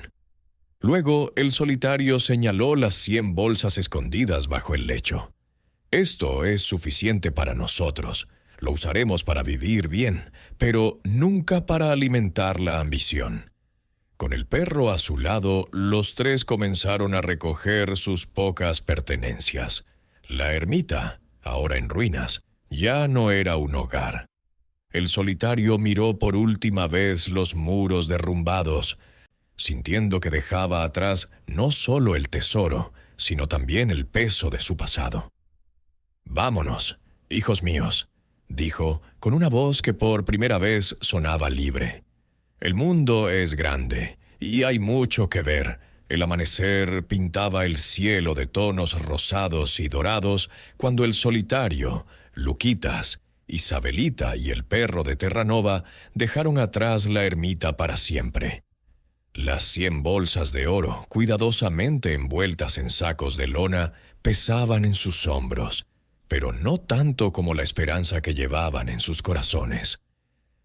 Speaker 1: Luego el solitario señaló las 100 bolsas escondidas bajo el lecho. «Esto es suficiente para nosotros. Lo usaremos para vivir bien, pero nunca para alimentar la ambición». Con el perro a su lado, los tres comenzaron a recoger sus pocas pertenencias. La ermita, ahora en ruinas, ya no era un hogar. El solitario miró por última vez los muros derrumbados, sintiendo que dejaba atrás no solo el tesoro, sino también el peso de su pasado. «Vámonos, hijos míos», dijo, con una voz que por primera vez sonaba libre. «El mundo es grande, y hay mucho que ver». El amanecer pintaba el cielo de tonos rosados y dorados cuando el solitario, Luquitas, Isabelita y el perro de Terranova dejaron atrás la ermita para siempre. Las 100 bolsas de oro, cuidadosamente envueltas en sacos de lona, pesaban en sus hombros, pero no tanto como la esperanza que llevaban en sus corazones.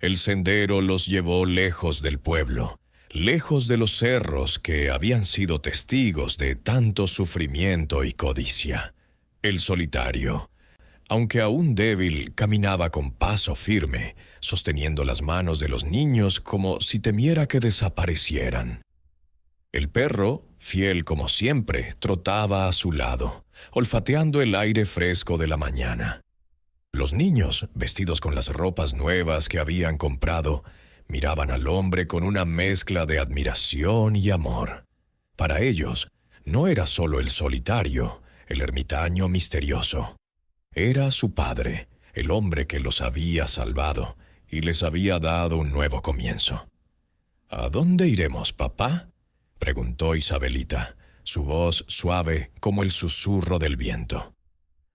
Speaker 1: El sendero los llevó lejos del pueblo, lejos de los cerros que habían sido testigos de tanto sufrimiento y codicia. El solitario, aunque aún débil, caminaba con paso firme, sosteniendo las manos de los niños como si temiera que desaparecieran. El perro, fiel como siempre, trotaba a su lado, olfateando el aire fresco de la mañana. Los niños, vestidos con las ropas nuevas que habían comprado, miraban al hombre con una mezcla de admiración y amor. Para ellos, no era solo el solitario, el ermitaño misterioso. Era su padre, el hombre que los había salvado y les había dado un nuevo comienzo. «¿A dónde iremos, papá?», preguntó Isabelita, su voz suave como el susurro del viento.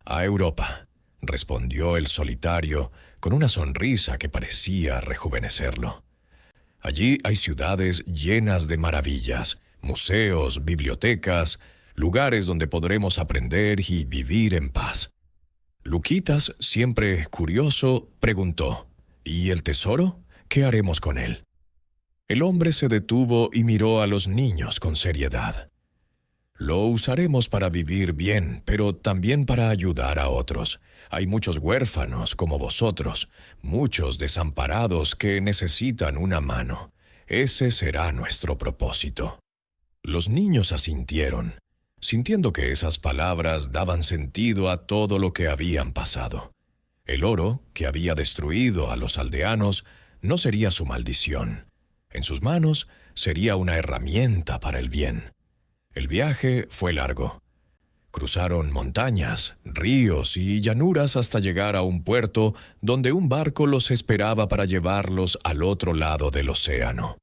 Speaker 1: «A Europa», respondió el solitario con una sonrisa que parecía rejuvenecerlo. «Allí hay ciudades llenas de maravillas, museos, bibliotecas, lugares donde podremos aprender y vivir en paz». Luquitas, siempre curioso, preguntó: «¿Y el tesoro? ¿Qué haremos con él?». El hombre se detuvo y miró a los niños con seriedad. «Lo usaremos para vivir bien, pero también para ayudar a otros. Hay muchos huérfanos como vosotros, muchos desamparados que necesitan una mano. Ese será nuestro propósito». Los niños asintieron, sintiendo que esas palabras daban sentido a todo lo que habían pasado. El oro, que había destruido a los aldeanos, no sería su maldición. En sus manos sería una herramienta para el bien. El viaje fue largo. Cruzaron montañas, ríos y llanuras hasta llegar a un puerto donde un barco los esperaba para llevarlos al otro lado del océano.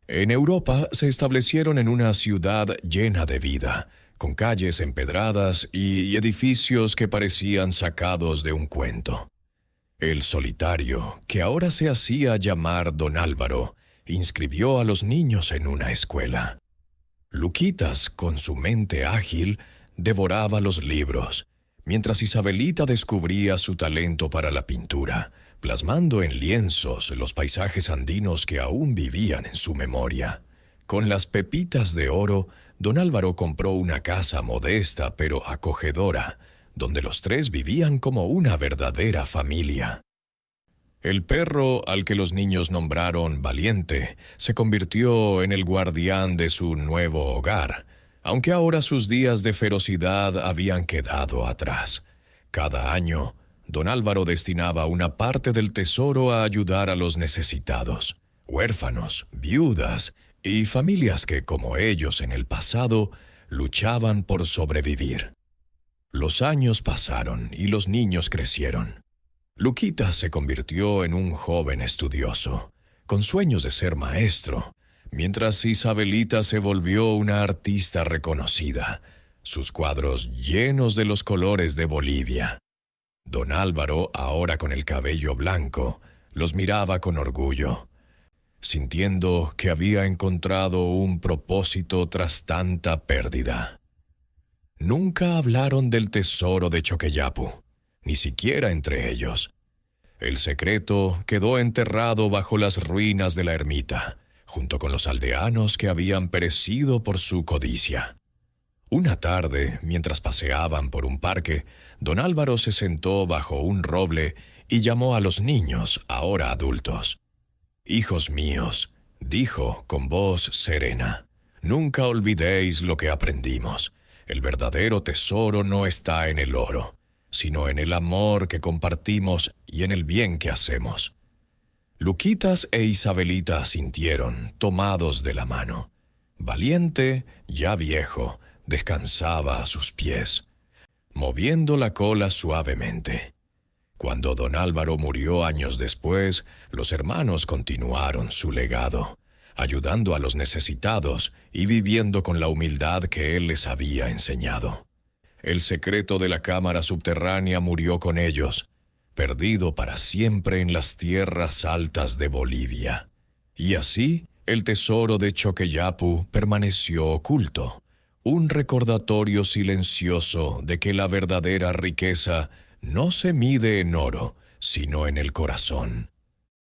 Speaker 1: En Europa se establecieron en una ciudad llena de vida, con calles empedradas y edificios que parecían sacados de un cuento. El solitario, que ahora se hacía llamar Don Álvaro, inscribió a los niños en una escuela. Luquitas, con su mente ágil, devoraba los libros, mientras Isabelita descubría su talento para la pintura, plasmando en lienzos los paisajes andinos que aún vivían en su memoria. Con las pepitas de oro, Don Álvaro compró una casa modesta pero acogedora, donde los tres vivían como una verdadera familia. El perro, al que los niños nombraron Valiente, se convirtió en el guardián de su nuevo hogar, aunque ahora sus días de ferocidad habían quedado atrás. Cada año, don Álvaro destinaba una parte del tesoro a ayudar a los necesitados, huérfanos, viudas y familias que, como ellos en el pasado, luchaban por sobrevivir. Los años pasaron y los niños crecieron. Luquita se convirtió en un joven estudioso, con sueños de ser maestro, mientras Isabelita se volvió una artista reconocida, sus cuadros llenos de los colores de Bolivia. Don Álvaro, ahora con el cabello blanco, los miraba con orgullo, sintiendo que había encontrado un propósito tras tanta pérdida. Nunca hablaron del tesoro de Choqueyapu, ni siquiera entre ellos. El secreto quedó enterrado bajo las ruinas de la ermita, junto con los aldeanos que habían perecido por su codicia. Una tarde, mientras paseaban por un parque, don Álvaro se sentó bajo un roble y llamó a los niños, ahora adultos. «Hijos míos», dijo con voz serena, «nunca olvidéis lo que aprendimos. El verdadero tesoro no está en el oro, sino en el amor que compartimos y en el bien que hacemos». Luquitas e Isabelita asintieron, tomados de la mano. Valiente, ya viejo, descansaba a sus pies, moviendo la cola suavemente. Cuando don Álvaro murió años después, los hermanos continuaron su legado, ayudando a los necesitados y viviendo con la humildad que él les había enseñado. El secreto de la cámara subterránea murió con ellos, perdido para siempre en las tierras altas de Bolivia. Y así, el tesoro de Choqueyapu permaneció oculto, un recordatorio silencioso de que la verdadera riqueza no se mide en oro, sino en el corazón.